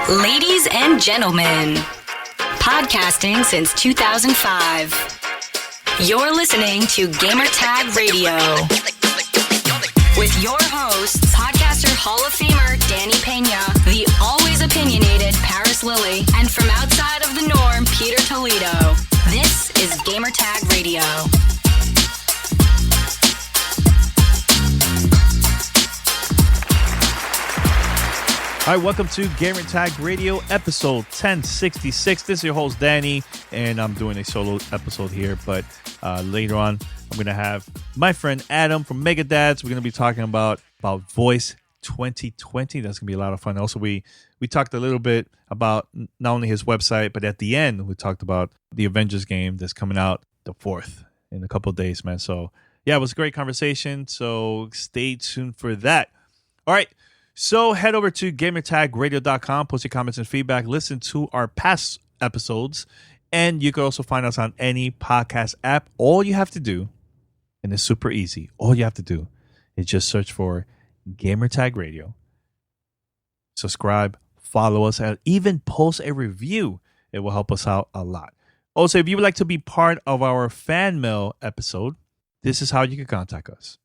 Ladies and gentlemen, podcasting since 2005. You're listening to Gamertag Radio. With your hosts, podcaster Hall of Famer Danny Pena, the always opinionated Paris Lilly, and from outside of the norm, Peter Toledo. This is Gamertag Radio. All right, welcome to Gamertag Radio, episode 1066. This is your host, Danny, and I'm doing a solo episode here, but later on, I'm going to have my friend Adam from Megadads. We're going to be talking about Voice 2020. That's going to be a lot of fun. Also, we talked a little bit about not only his website, but at the end, we talked about the Avengers game that's coming out the 4th in a couple of days, man. So, yeah, it was a great conversation, so stay tuned for that. All right. So head over to gamertagradio.com, post your comments and feedback, listen to our past episodes, and you can also find us on any podcast app. All you have to do, and it's super easy, all you have to do is just search for Gamertag Radio, subscribe, follow us, and even post a review. It will help us out a lot. Also, if you would like to be part of our fan mail episode, this is how you can contact us.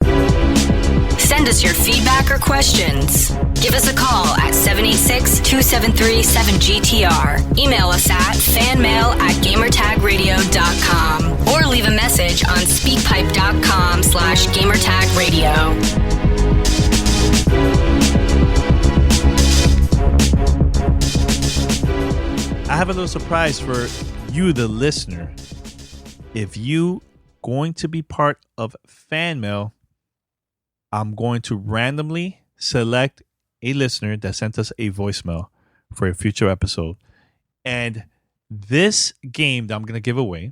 Send us your feedback or questions. Give us a call at 786-273-7GTR. Email us at fanmail@gamertagradio.com or leave a message on speakpipe.com/gamertagradio. I have a little surprise for you, the listener. If you going to be part of fan mail, I'm going to randomly select a listener that sent us a voicemail for a future episode. And this game that I'm going to give away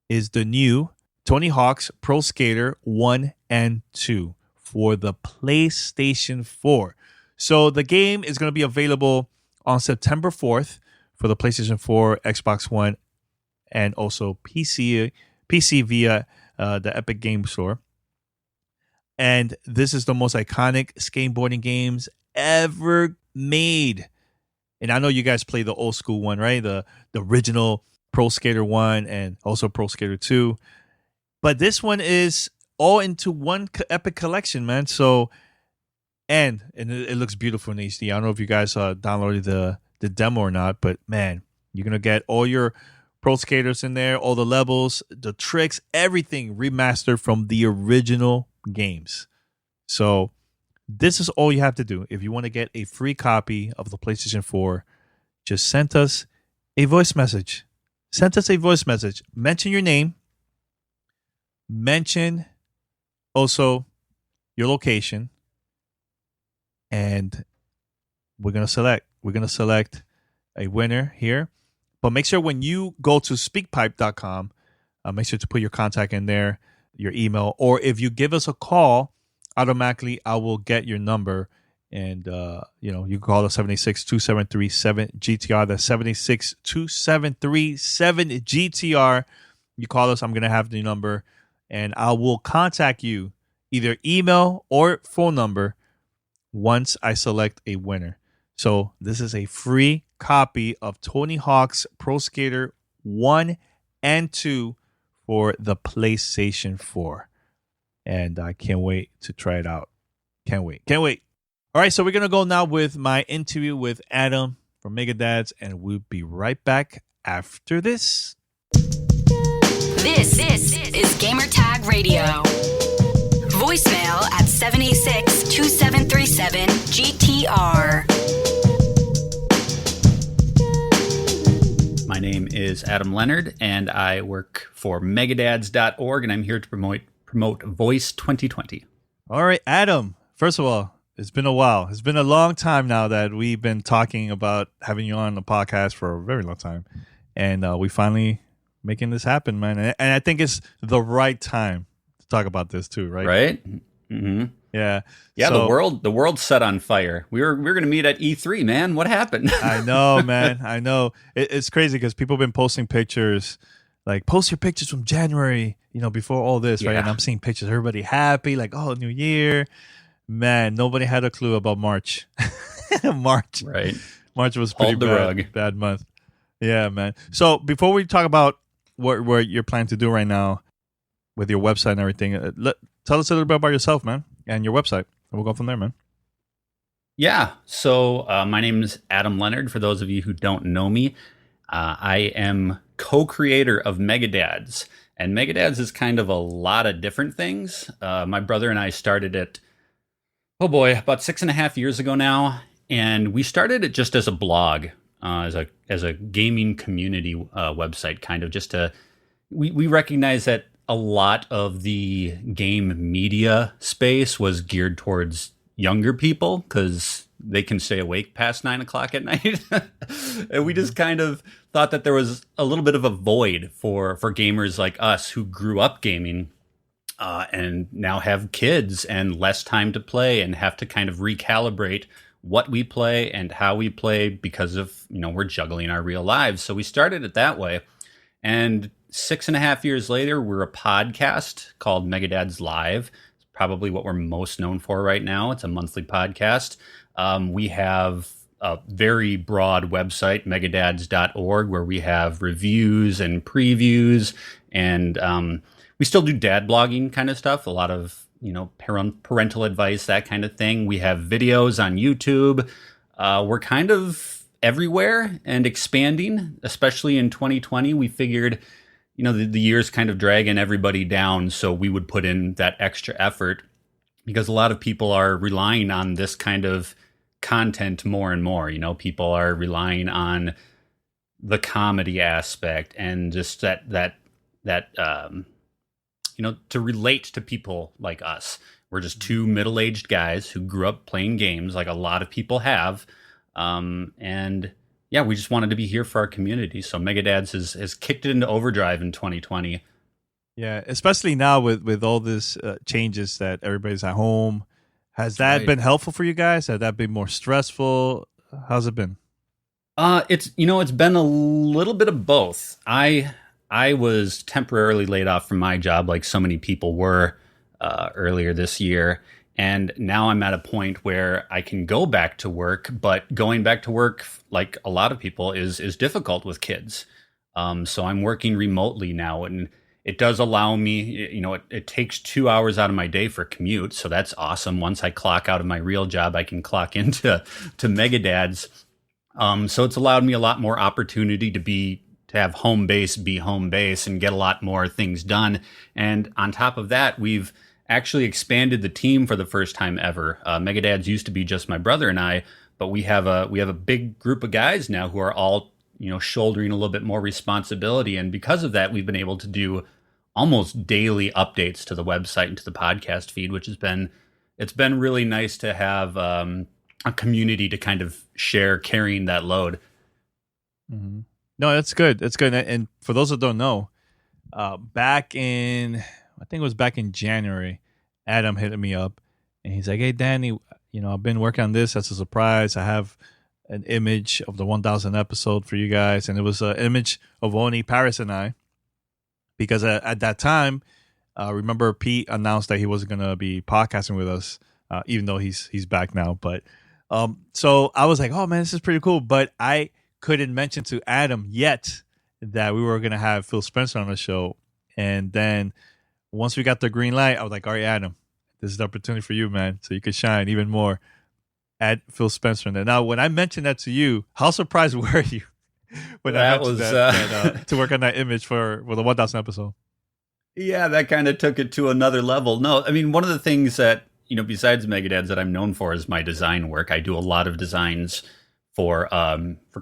is the new Tony Hawk's Pro Skater 1 and 2 for the PlayStation 4. So the game is going to be available on September 4th for the PlayStation 4, Xbox One, and also PC via the Epic Game Store. And this is the most iconic skateboarding games ever made. And I know you guys play the old school one, right? The original Pro Skater 1 and also Pro Skater 2. But this one is all into one epic collection, man. So, and it looks beautiful in HD. I don't know if you guys downloaded the demo or not, but man, you're going to get all your Pro Skaters in there, all the levels, the tricks, everything remastered from the original games. So this is all you have to do. If you want to get a free copy of the PlayStation 4, just send us a voice message. Send us a voice message. Mention your name. Mention also your location. And we're going to select a winner here. But make sure when you go to speakpipe.com, make sure to put your contact in there, your email, or if you give us a call, automatically I will get your number. And, you can call us 786-273-7GTR. That's 786-273-7GTR. You call us, I'm going to have the number, and I will contact you, either email or phone number, once I select a winner. So this is a free copy of Tony Hawk's Pro Skater 1 and 2 for the PlayStation 4. And I can't wait to try it out. Can't wait. All right, so we're going to go now with my interview with Adam from Megadads, and we'll be right back after this. This is Gamertag Radio. Voicemail at 786-2737-GTR. My name is Adam Leonhardt, and I work for megadads.org, and I'm here to promote Voice 2020. All right, Adam, first of all, it's been a while. It's been a long time now that we've been talking about having you on the podcast for a very long time. And we finally making this happen, man. And I think it's the right time to talk about this too, right? Right? Mm-hmm. Yeah. Yeah, so, the world's set on fire. We were going to meet at E3, man. What happened? I know, man. I know. It's crazy because people have been posting pictures, like post your pictures from January, before all this, right? And I'm seeing pictures, everybody happy, like, oh, New Year. Man, nobody had a clue about March. March. Right. March was pretty Hold the rug. bad month. Yeah, man. So before we talk about what you're planning to do right now with your website and everything, tell us a little bit about yourself, man, and your website. And we'll go from there, man. Yeah. So my name is Adam Leonhardt. For those of you who don't know me, I am co-creator of Megadads. And Megadads is kind of a lot of different things. My brother and I started it, about 6.5 years ago now. And we started it just as a blog, as a gaming community website, kind of just to, we recognize that a lot of the game media space was geared towards younger people because they can stay awake past 9 o'clock at night. And we just kind of thought that there was a little bit of a void for gamers like us who grew up gaming and now have kids and less time to play and have to kind of recalibrate what we play and how we play because of, we're juggling our real lives. So we started it that way. And 6.5 years later, we're a podcast called Megadads Live. It's probably what we're most known for right now. It's a monthly podcast. We have a very broad website, megadads.org, where we have reviews and previews. And we still do dad blogging kind of stuff, a lot of parental advice, that kind of thing. We have videos on YouTube. We're kind of everywhere and expanding, especially in 2020. We figured, the year's kind of dragging everybody down, so we would put in that extra effort because a lot of people are relying on this kind of content more and more. People are relying on the comedy aspect and just that to relate to people like us. We're just two middle-aged guys who grew up playing games like a lot of people have. And yeah, we just wanted to be here for our community. So Megadads has kicked it into overdrive in 2020. Yeah, especially now with all this changes that everybody's at home. Has that been helpful for you guys? Has that been more stressful? How's it been? It's been a little bit of both. I was temporarily laid off from my job like so many people were earlier this year. And now I'm at a point where I can go back to work, but going back to work, like a lot of people, is difficult with kids. So I'm working remotely now, and it does allow me, it takes 2 hours out of my day for commute. So that's awesome. Once I clock out of my real job, I can clock into Megadads. So it's allowed me a lot more opportunity to have home base be home base and get a lot more things done. And on top of that, we've actually expanded the team for the first time ever. Megadads used to be just my brother and I, but we have a big group of guys now who are all shouldering a little bit more responsibility. And because of that, we've been able to do almost daily updates to the website and to the podcast feed, which it's been really nice to have a community to kind of share carrying that load. Mm-hmm. No, that's good. That's good. And for those that don't know, back in January, Adam hit me up and he's like, "Hey, Danny, I've been working on this as a surprise. I have an image of the 1000 episode for you guys." And it was an image of only Paris and I, because at that time, remember Pete announced that he wasn't going to be podcasting with us, even though he's back now. But so I was like, "Oh man, this is pretty cool." But I couldn't mention to Adam yet that we were going to have Phil Spencer on the show. And then once we got the green light, I was like, "All right, Adam, this is the opportunity for you, man, so you could shine even more." Add Phil Spencer in there. Now, when I mentioned that to you, how surprised were you when I mentioned that to work on that image for the 1000 episode? Yeah, that kind of took it to another level. No, I mean, one of the things that, besides Megadads that I'm known for is my design work. I do a lot of designs for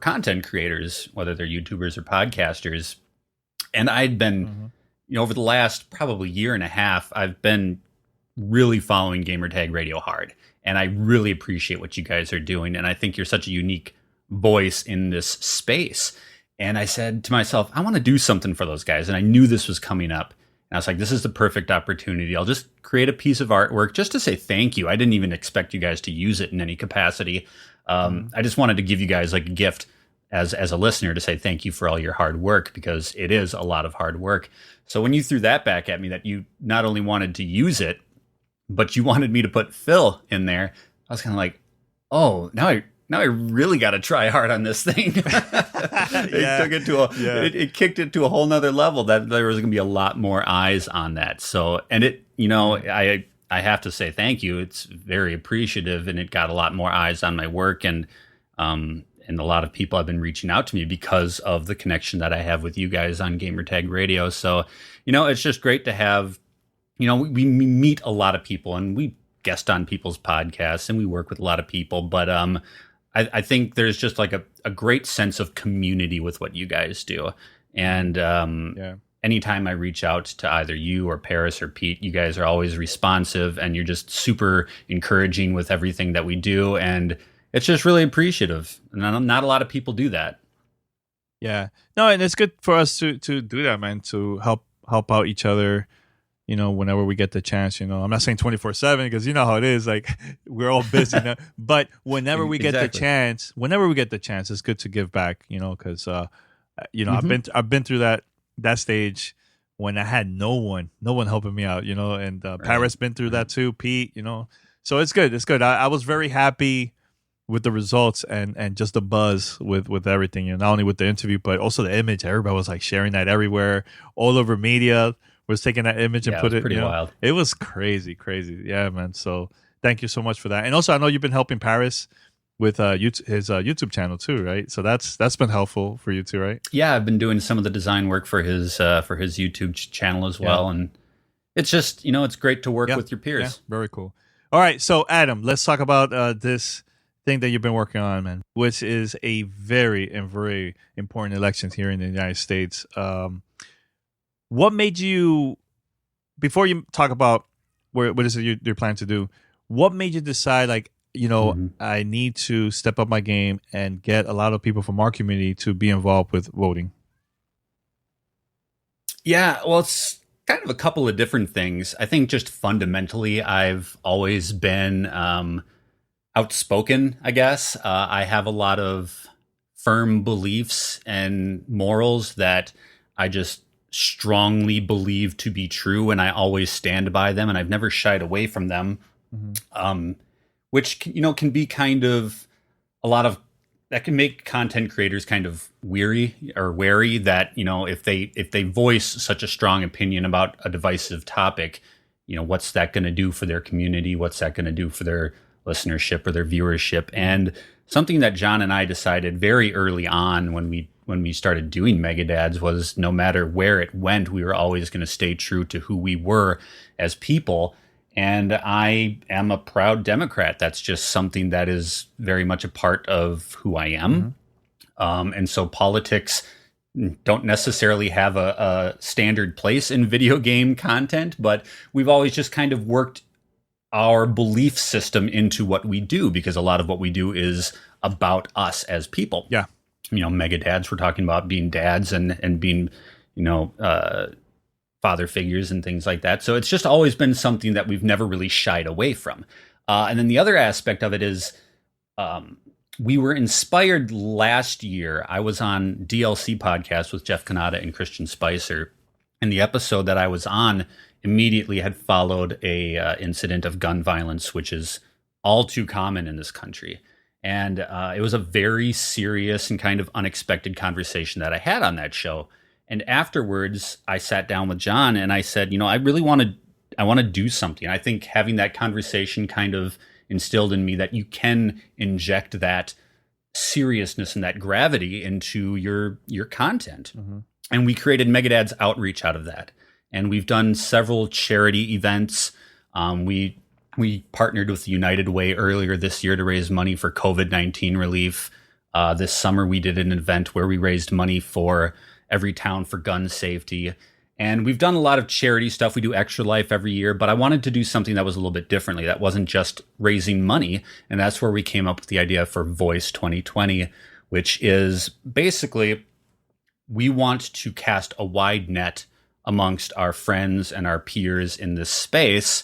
content creators, whether they're YouTubers or podcasters. And I'd been, over the last probably year and a half, I've been really following Gamertag Radio hard. And I really appreciate what you guys are doing. And I think you're such a unique voice in this space. And I said to myself, I want to do something for those guys. And I knew this was coming up. And I was like, this is the perfect opportunity. I'll just create a piece of artwork just to say thank you. I didn't even expect you guys to use it in any capacity. I just wanted to give you guys like a gift as a listener to say thank you for all your hard work, because it is a lot of hard work. So when you threw that back at me, that you not only wanted to use it, but you wanted me to put Phil in there, I was kind of like, oh, now now I really got to try hard on this thing. It kicked it to a whole nother level that there was going to be a lot more eyes on that. So, and it, I have to say thank you. It's very appreciative, and it got a lot more eyes on my work, and a lot of people have been reaching out to me because of the connection that I have with you guys on Gamertag Radio. So, it's just great to have, we meet a lot of people, and we guest on people's podcasts, and we work with a lot of people, but I think there's just like a great sense of community with what you guys do. And anytime I reach out to either you or Paris or Pete, you guys are always responsive, and you're just super encouraging with everything that we do. And it's just really appreciative. And not a lot of people do that. Yeah. No, and it's good for us to do that, man, to help out each other, whenever we get the chance. I'm not saying 24/7 because you know how it is. Like, we're all busy now. But whenever we get the chance, it's good to give back, because, I've been through that stage when I had no one helping me out, and Paris been through that too, Pete, so it's good. It's good. I was very happy with the results and just the buzz with everything, not only with the interview, but also the image. Everybody was like sharing that everywhere, all over media was taking that image and put it, pretty wild. It was crazy. Yeah, man. So thank you so much for that. And also, I know you've been helping Paris with his YouTube channel too, right? So that's been helpful for you too, right? Yeah, I've been doing some of the design work for his YouTube channel as well, and it's just it's great to work with your peers. Yeah, very cool. All right, so Adam, let's talk about this thing that you've been working on, man, which is a very important election here in the United States. What made you, before you talk about what is it you're planning to do, what made you decide, like, I need to step up my game and get a lot of people from our community to be involved with voting? Yeah, well, it's kind of a couple of different things. I think just fundamentally, I've always been outspoken, I guess. I have a lot of firm beliefs and morals that I just strongly believe to be true, and I always stand by them, and I've never shied away from them. Which can be kind of a lot of that can make content creators kind of wary that if they voice such a strong opinion about a divisive topic, what's that going to do for their community? What's that going to do for their listenership or their viewership? And something that John and I decided very early on when we started doing Megadads was, no matter where it went, we were always going to stay true to who we were as people. And I am a proud Democrat. That's just something that is very much a part of who I am. And so politics don't necessarily have a standard place in video game content, but we've always just kind of worked our belief system into what we do, because a lot of what we do is about us as people. Yeah. Megadads, we're talking about being dads and being, father figures and things like that. So it's just always been something that we've never really shied away from. And then the other aspect of it is we were inspired last year. I was on DLC podcast with Jeff Kanata and Christian Spicer. And the episode that I was on immediately had followed a incident of gun violence, which is all too common in this country. And it was a very serious and kind of unexpected conversation that I had on that show. And afterwards, I sat down with John and I said, I really want to do something. I think having that conversation kind of instilled in me that you can inject that seriousness and that gravity into your content. And we created Megadads Outreach out of that. And we've done several charity events. We partnered with United Way earlier this year to raise money for COVID-19 relief. This summer, we did an event where we raised money for Every Town for gun safety. And we've done a lot of charity stuff. We do Extra Life every year, but I wanted to do something that was a little bit differently. That wasn't just raising money. And that's where we came up with the idea for Voice 2020, which is basically we want to cast a wide net amongst our friends and our peers in this space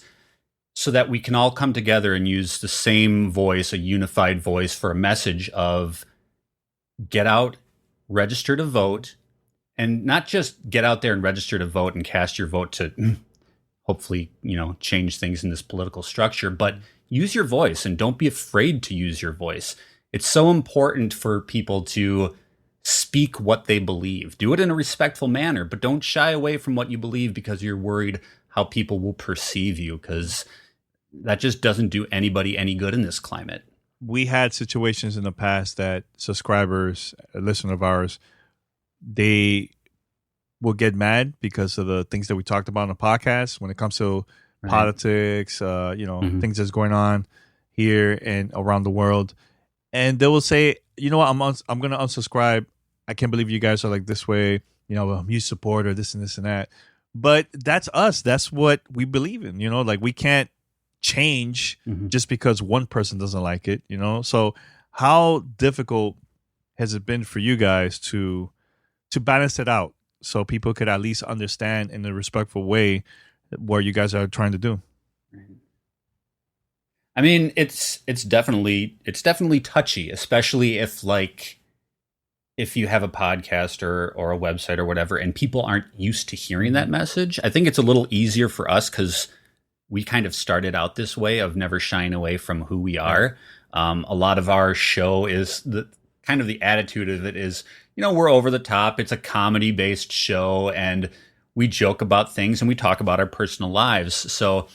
so that we can all come together and use the same voice, a unified voice, for a message of get out, register to vote. And not just get out there and register to vote and cast your vote to hopefully, change things in this political structure, but use your voice and don't be afraid to use your voice. It's so important for people to speak what they believe. Do it in a respectful manner, but don't shy away from what you believe because you're worried how people will perceive you, because that just doesn't do anybody any good in this climate. We had situations in the past that subscribers, a listener of ours, they will get mad because of the things that we talked about on the podcast when it comes to politics, things that's going on here and around the world. And they will say, you know what, I'm going to unsubscribe. I can't believe you guys are like this way, you support or this and this and that. But that's us. That's what we believe in, like we can't change just because one person doesn't like it, So how difficult has it been for you guys to balance it out so people could at least understand in a respectful way what you guys are trying to do? I mean, it's definitely touchy, especially if you have a podcast or a website or whatever, and people aren't used to hearing that message. I think it's a little easier for us because we kind of started out this way of never shying away from who we are. A lot of our show is the attitude of it is, we're over the top. It's a comedy based show and we joke about things and we talk about our personal lives. So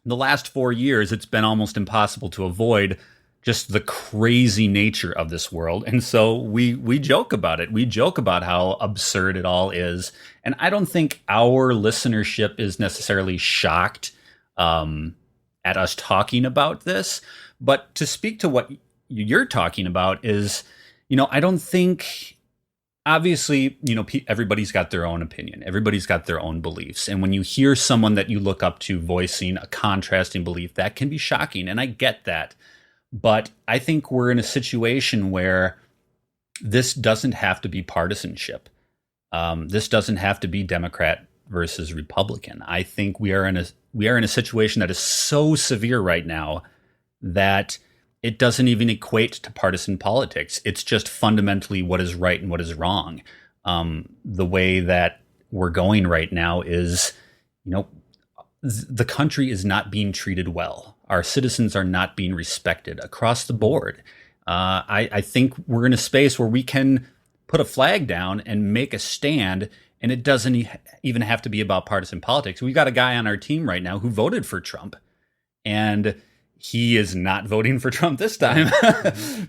the last 4 years, it's been almost impossible to avoid just the crazy nature of this world. And so we joke about it. We joke about how absurd it all is. And I don't think our listenership is necessarily shocked at us talking about this. But to speak to what you're talking about is, I don't think, obviously, everybody's got their own opinion. Everybody's got their own beliefs. And when you hear someone that you look up to voicing a contrasting belief, that can be shocking. And I get that. But I think we're in a situation where this doesn't have to be partisanship. This doesn't have to be Democrat versus Republican. I think we are in a situation that is so severe right now that it doesn't even equate to partisan politics. It's just fundamentally what is right and what is wrong. The way that we're going right now is, the country is not being treated well. Our citizens are not being respected across the board. I think we're in a space where we can put a flag down and make a stand, and it doesn't even have to be about partisan politics. We've got a guy on our team right now who voted for Trump, and he is not voting for Trump this time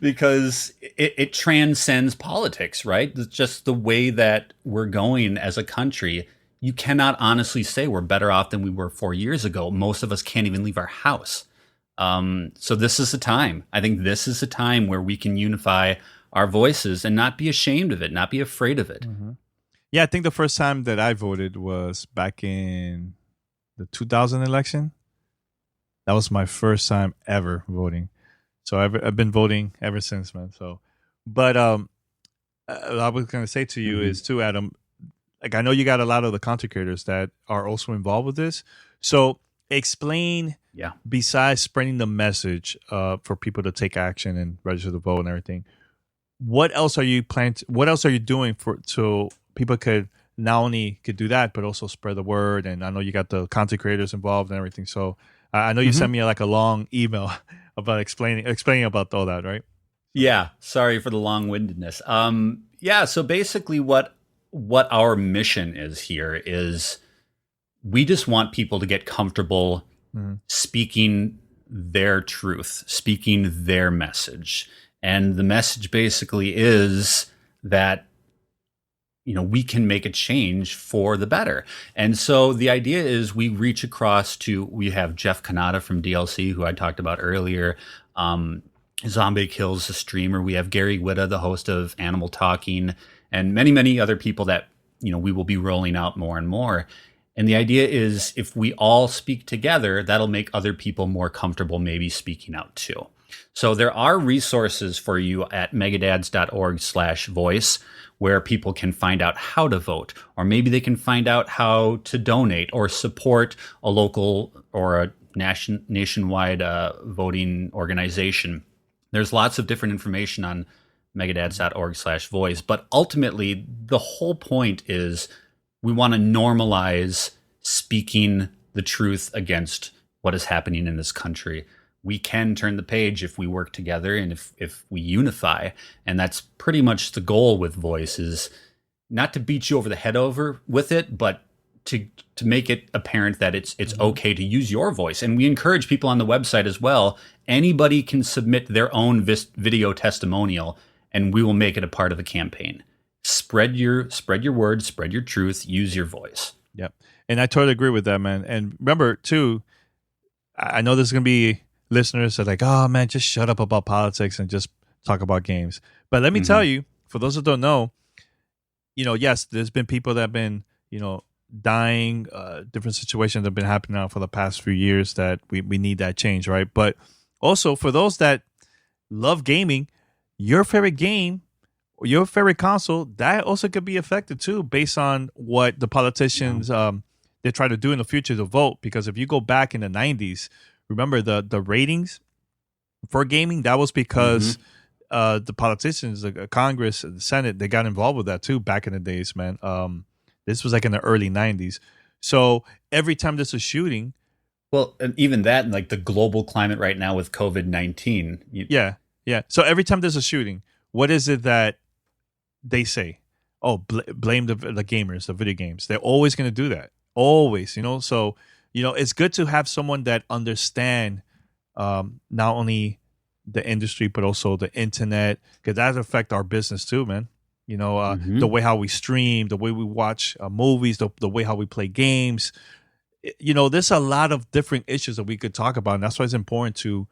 because it transcends politics, right? It's just the way that we're going as a country. You cannot honestly say we're better off than we were 4 years ago. Most of us can't even leave our house. So this is the time. I think this is the time where we can unify our voices and not be ashamed of it, not be afraid of it. Mm-hmm. Yeah, I think the first time that I voted was back in the 2000 election. That was my first time ever voting. So I've been voting ever since, man. So, but I was going to say to you is too, Adam, like I know you got a lot of the content creators that are also involved with this. So explain, besides spreading the message for people to take action and register to vote and everything, what else are you what else are you doing so people could not only could do that, but also spread the word? And I know you got the content creators involved and everything. So I know you sent me like a long email about explaining about all that, right? Yeah. Sorry for the long-windedness. So basically what our mission is here is we just want people to get comfortable speaking their truth, speaking their message. And the message basically is that, we can make a change for the better. And so the idea is we reach across we have Jeff Kanata from DLC, who I talked about earlier. Zombie Kills, the streamer. We have Gary Witta, the host of Animal Talking, and many, many other people that, we will be rolling out more and more. And the idea is if we all speak together, that'll make other people more comfortable maybe speaking out too. So there are resources for you at megadads.org/voice where people can find out how to vote, or maybe they can find out how to donate or support a local or a nationwide voting organization. There's lots of different information on megadads.org/voice, but ultimately the whole point is we want to normalize speaking the truth against what is happening in this country. we can turn the page if we work together and if we unify. And that's pretty much the goal with voice, is not to beat you over the head over with it, but to make it apparent that it's okay to use your voice. And we encourage people on the website as well. Anybody can submit their own video testimonial, and we will make it a part of the campaign. Spread your words, spread your truth, use your voice. Yep. And I totally agree with that, man. And remember, too, I know there's going to be listeners that are like, oh, man, just shut up about politics and just talk about games. But let me tell you, for those that don't know, yes, there's been people that have been, dying, different situations have been happening now for the past few years that we need that change, right? But also for those that love gaming, your favorite game or your favorite console, that also could be affected too, based on what the politicians they try to do in the future to vote. Because if you go back in the 90s, remember the ratings for gaming, that was because the politicians, the Congress, the Senate, they got involved with that too back in the days, man. This was like in the early 90s. So every time there's a shooting. Well, and even that, and like the global climate right now with COVID-19. Yeah. So every time there's a shooting, what is it that they say? Oh, blame the gamers, the video games. They're always going to do that. Always, So, it's good to have someone that understand not only the industry, but also the internet, because that affects our business too, man. The way how we stream, the way we watch movies, the way how we play games. There's a lot of different issues that we could talk about, and that's why it's important to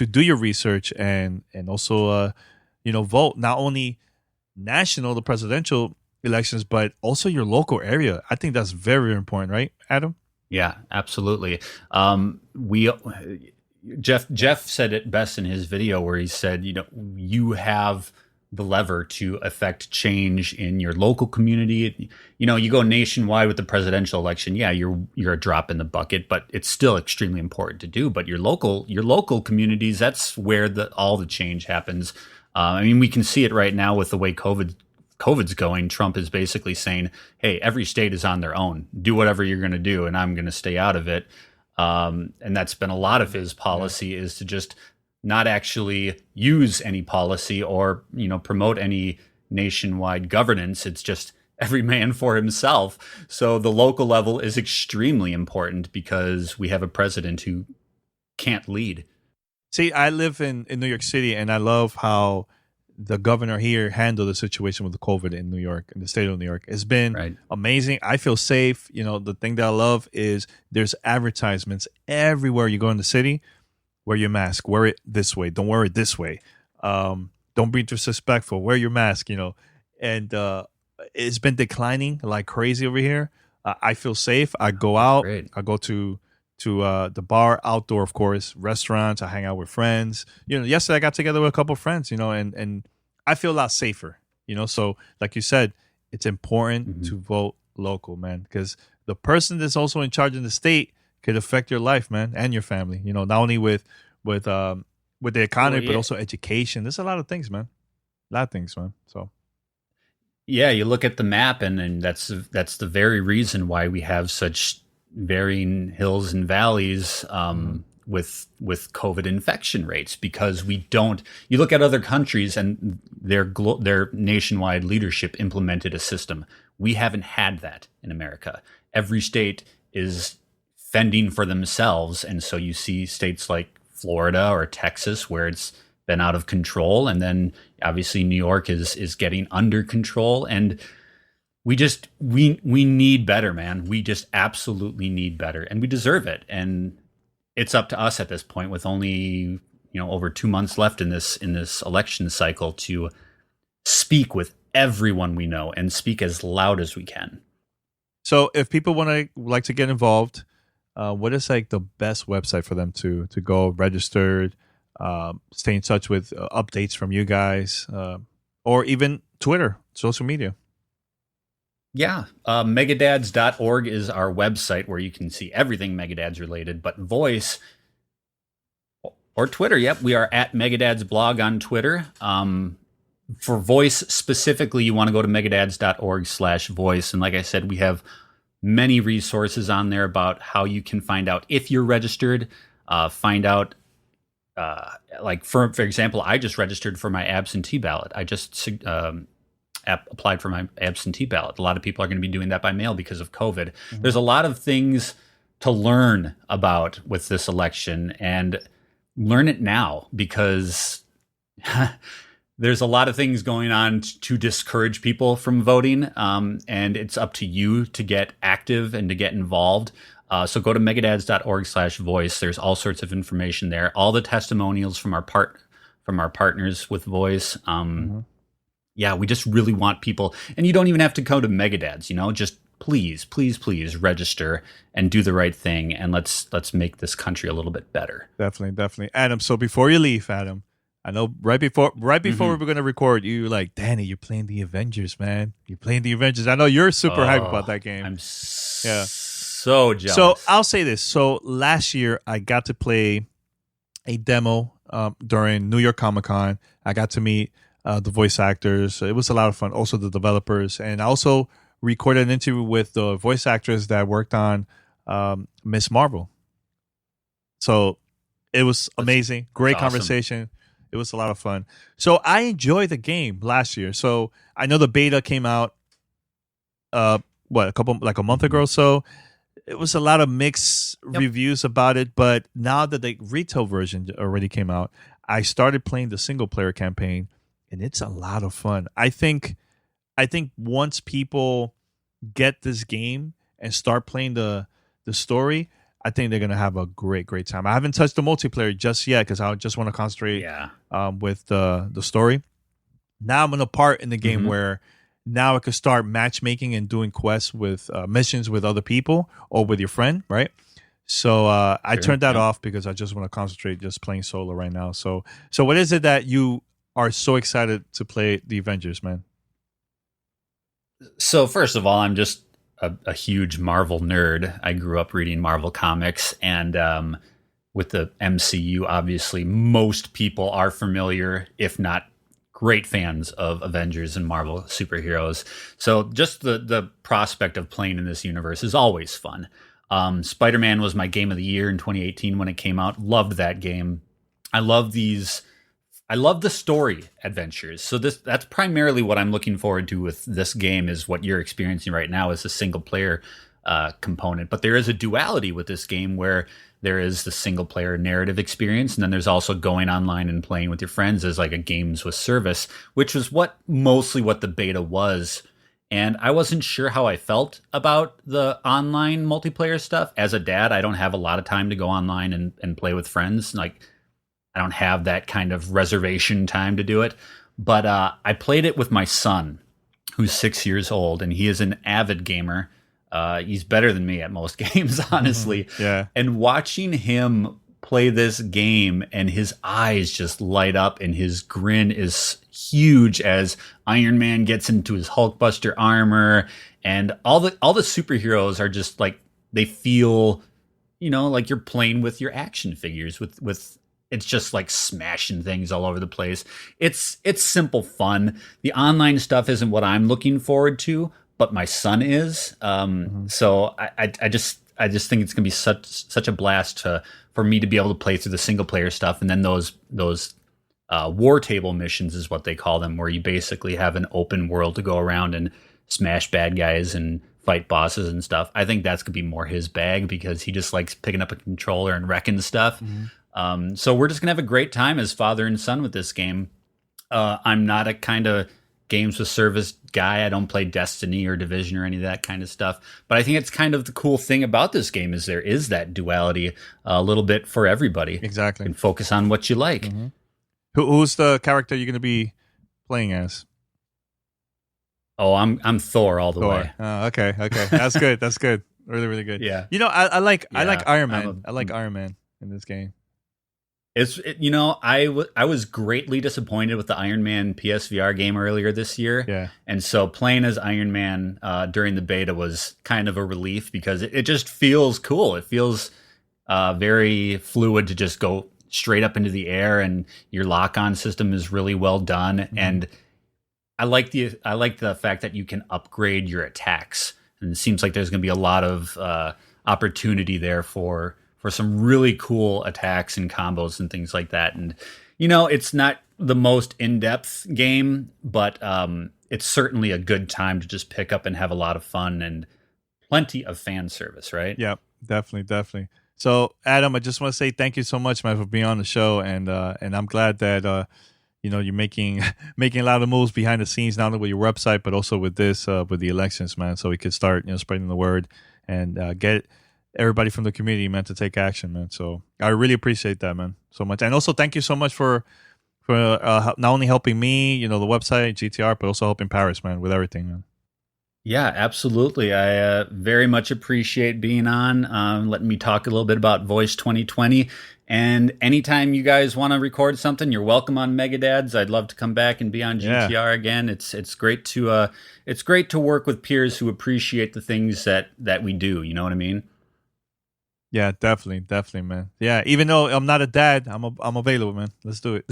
do your research and also vote not only national, the presidential elections, but also your local area. I think that's very important, right, Adam? Yeah, absolutely. Jeff said it best in his video where he said, you have the lever to affect change in your local community. You go nationwide with the presidential election. Yeah, you're a drop in the bucket, but it's still extremely important to do. But your local communities, that's where all the change happens. We can see it right now with the way COVID's going. Trump is basically saying, hey, every state is on their own. Do whatever you're going to do, and I'm going to stay out of it. And that's been a lot of his policy, is to just not actually use any policy or, promote any nationwide governance. It's just every man for himself. So the local level is extremely important because we have a president who can't lead. See, I live in New York City, and I love how the governor here handled the situation with the COVID in New York, in the state of New York. It's been amazing. I feel safe. The thing that I love is there's advertisements everywhere you go in the city. Wear your mask. Wear it this way. Don't wear it this way. Don't be disrespectful. Wear your mask, And it's been declining like crazy over here. I feel safe. I go out. Great. I go to the bar, outdoor, of course, restaurants. I hang out with friends. Yesterday I got together with a couple of friends, and I feel a lot safer, So like you said, it's important to vote local, man, because the person that's also in charge in the state could affect your life, man, and your family. Not only with the economy, but also education. There's a lot of things, man. A lot of things, man. So. Yeah, you look at the map, and that's the very reason why we have such varying hills and valleys with COVID infection rates, because we don't. You look at other countries, and their nationwide leadership implemented a system. We haven't had that in America. Every state is fending for themselves, and so you see states like Florida or Texas where it's been out of control, and then obviously New York is getting under control, and we need better, man. We just absolutely need better, and we deserve it. And it's up to us at this point, with only over 2 months left in this election cycle, to speak with everyone we know and speak as loud as we can. So if people like to get involved, what is like the best website for them to go registered, stay in touch with updates from you guys, or even Twitter, social media? Yeah, megadads.org is our website where you can see everything Megadads related, but voice or Twitter. Yep, we are at Megadads blog on Twitter. For voice specifically, you want to go to megadads.org/voice. And like I said, we have many resources on there about how you can find out if you're registered, find out like for example, I just registered for my absentee ballot. I just applied for my absentee ballot. A lot of people are going to be doing that by mail because of COVID. There's a lot of things to learn about with this election, and learn it now, because there's a lot of things going on to discourage people from voting. And it's up to you to get active and to get involved. So go to megadads.org/voice. There's all sorts of information there. All the testimonials from our partners with Voice. Yeah, we just really want people, and you don't even have to go to Megadads, just please register and do the right thing, and let's make this country a little bit better. Definitely. Adam, so before you leave, Adam, I know right before we were going to record, you were like, Danny, you're playing the Avengers, man. You're playing the Avengers. I know you're super hyped about that game. I'm so jealous. So I'll say this. So last year, I got to play a demo during New York Comic Con. I got to meet the voice actors. It was a lot of fun. Also the developers. And I also recorded an interview with the voice actress that worked on Miss Marvel. So it was amazing. Great conversation. It was a lot of fun. So I enjoyed the game last year. So I know the beta came out a month ago or so. It was a lot of mixed reviews about it, but now that the retail version already came out, I started playing the single player campaign, and it's a lot of fun. I think once people get this game and start playing the story, I think they're gonna have a great time. I haven't touched the multiplayer just yet because I just want to concentrate with the story. Now I'm in a part in the game where now I could start matchmaking and doing quests with missions with other people or with your friend, right? So I turned that off because I just want to concentrate just playing solo right now. So what is it that you are so excited to play the Avengers, man? So first of all, I'm just a huge Marvel nerd. I grew up reading Marvel comics, and with the MCU, obviously most people are familiar, if not great fans of Avengers and Marvel superheroes. So just the prospect of playing in this universe is always fun. Spider-Man was my game of the year in 2018 when it came out. Loved that game. I love the story adventures. So that's primarily what I'm looking forward to with this game, is what you're experiencing right now is the single player component. But there is a duality with this game where there is the single player narrative experience, and then there's also going online and playing with your friends as like a games with service, which was mostly what the beta was. And I wasn't sure how I felt about the online multiplayer stuff. As a dad, I don't have a lot of time to go online and play with friends. Like, I don't have that kind of reservation time to do it. But I played it with my son, who's 6 years old, and he is an avid gamer. He's better than me at most games, honestly. Yeah. And watching him play this game and his eyes just light up and his grin is huge as Iron Man gets into his Hulkbuster armor, and all the superheroes are just like, they feel, like you're playing with your action figures with it's just like smashing things all over the place. It's simple fun. The online stuff isn't what I'm looking forward to, but my son is. So I just think it's gonna be such a blast for me to be able to play through the single player stuff, and then those war table missions is what they call them, where you basically have an open world to go around and smash bad guys and fight bosses and stuff. I think that's gonna be more his bag because he just likes picking up a controller and wrecking stuff. So we're just gonna have a great time as father and son with this game. I'm not a kind of games with service guy. I don't play Destiny or Division or any of that kind of stuff. But I think it's kind of the cool thing about this game is there is that duality a little bit for everybody. Exactly. And focus on what you like. Who's the character you're going to be playing as? Oh, I'm Thor all the way. Oh, okay. That's good. That's good. Really, really good. Yeah. I like Iron Man. I like Iron Man in this game. I was greatly disappointed with the Iron Man PSVR game earlier this year. Yeah. And so playing as Iron Man during the beta was kind of a relief because it just feels cool. It feels very fluid to just go straight up into the air, and your lock-on system is really well done. And I like the fact that you can upgrade your attacks. And it seems like there's going to be a lot of opportunity there for for some really cool attacks and combos and things like that. And, it's not the most in-depth game, but it's certainly a good time to just pick up and have a lot of fun and plenty of fan service, right? Yeah, definitely. So, Adam, I just want to say thank you so much, man, for being on the show, and I'm glad that you're making a lot of moves behind the scenes, not only with your website but also with this with the elections, man. So we could start spreading the word and get everybody from the community, man, to take action, man. So I really appreciate that, man, so much. And also thank you so much for not only helping me, the website GTR, but also helping Paris, man, with everything, man. Yeah, absolutely. I very much appreciate being on, letting me talk a little bit about Voice 2020. And anytime you guys want to record something, you're welcome on Megadads. I'd love to come back and be on GTR again. It's great to work with peers who appreciate the things that we do. You know what I mean? Yeah, definitely, man. Yeah, even though I'm not a dad, I'm available, man. Let's do it.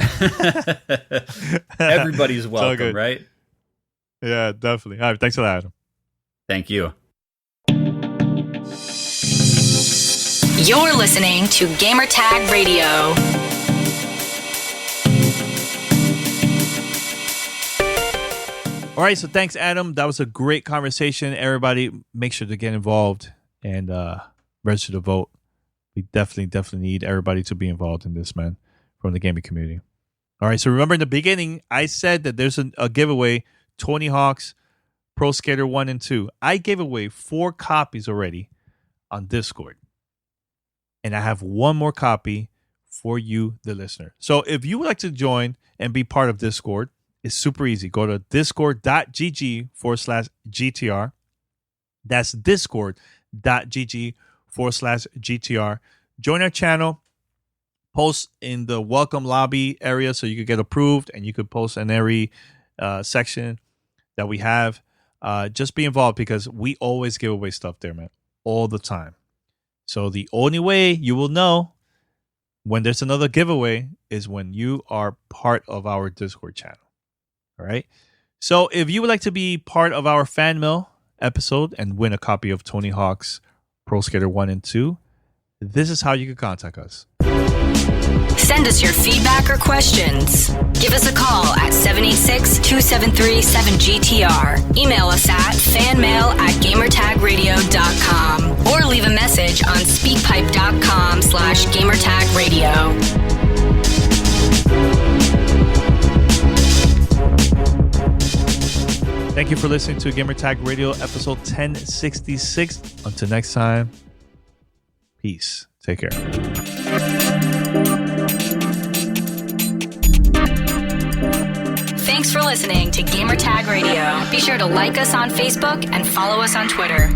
Everybody's welcome, right? Yeah, definitely. All right, thanks a lot, Adam. Thank you. You're listening to Gamertag Radio. All right, so thanks, Adam. That was a great conversation. Everybody, make sure to get involved and register to vote. We definitely need everybody to be involved in this, man, from the gaming community. All right, so remember in the beginning, I said that there's a giveaway, Tony Hawk's Pro Skater 1 and 2. I gave away 4 copies already on Discord. And I have one more copy for you, the listener. So if you would like to join and be part of Discord, it's super easy. Go to discord.gg/GTR. That's discord.gg/GTR. Join our channel. Post in the welcome lobby area so you could get approved, and you could post in every section that we have. Just be involved because we always give away stuff there, man, all the time. So the only way you will know when there's another giveaway is when you are part of our Discord channel. All right. So if you would like to be part of our fan mail episode and win a copy of Tony Hawk's Pro Skater 1 and 2, this is how you can contact us. Send us your feedback or questions. Give us a call at 786-273-7GTR. Email us at fanmail@gamertagradio.com or leave a message on speakpipe.com/gamertagradio. Thank you for listening to Gamertag Radio episode 1066. Until next time, peace. Take care. Thanks for listening to Gamertag Radio. Be sure to like us on Facebook and follow us on Twitter.